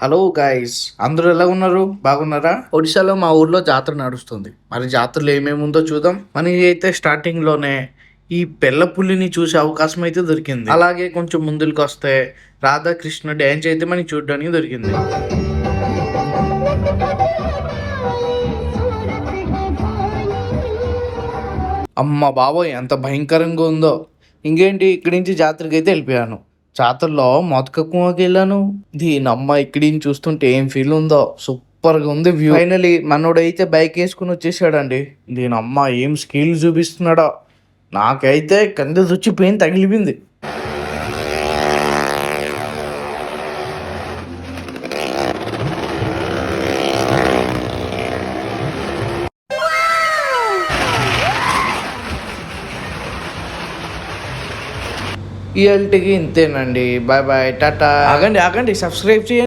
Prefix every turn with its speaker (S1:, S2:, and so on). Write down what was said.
S1: Hello guys, అందరూ ఎలా ఉన్నారు? బాగున్నారా? ఒడిశాలో మా ఊర్లో జాతర నడుస్తుంది. మరి జాతరలో ఏమేమి ఉందో చూద్దాం. మనకి అయితే స్టార్టింగ్ లోనే ఈ పెళ్ళ పుల్లిని చూసే అవకాశం అయితే దొరికింది. అలాగే కొంచెం ముందుకు వస్తే రాధాకృష్ణ డ్యాన్స్ అయితే మనకి చూడడానికి దొరికింది. అమ్మ బాబోయ్, ఎంత భయంకరంగా ఉందో. ఇంకేంటి, ఇక్కడి నుంచి జాతరకి అయితే వెళ్ళిపోయాను. జాతరలో మొదక కువకి వెళ్ళాను. దీనమ్మ ఇక్కడి నుంచి చూస్తుంటే ఏం ఫీల్ ఉందో, సూపర్ గా ఉంది వ్యూ. ఫైనలీ మనోడైతే బైక్ వేసుకుని వచ్చేసాడండి. దీనమ్మ ఏం స్కిల్ చూపిస్తున్నాడో. నాకైతే కంద వచ్చి పెయిన్ తగిలిపోయింది. ఈ ఇంతేనండి. Bye bye, tata. ఆగండి ఆగండి, సబ్స్క్రైబ్ చేయండి.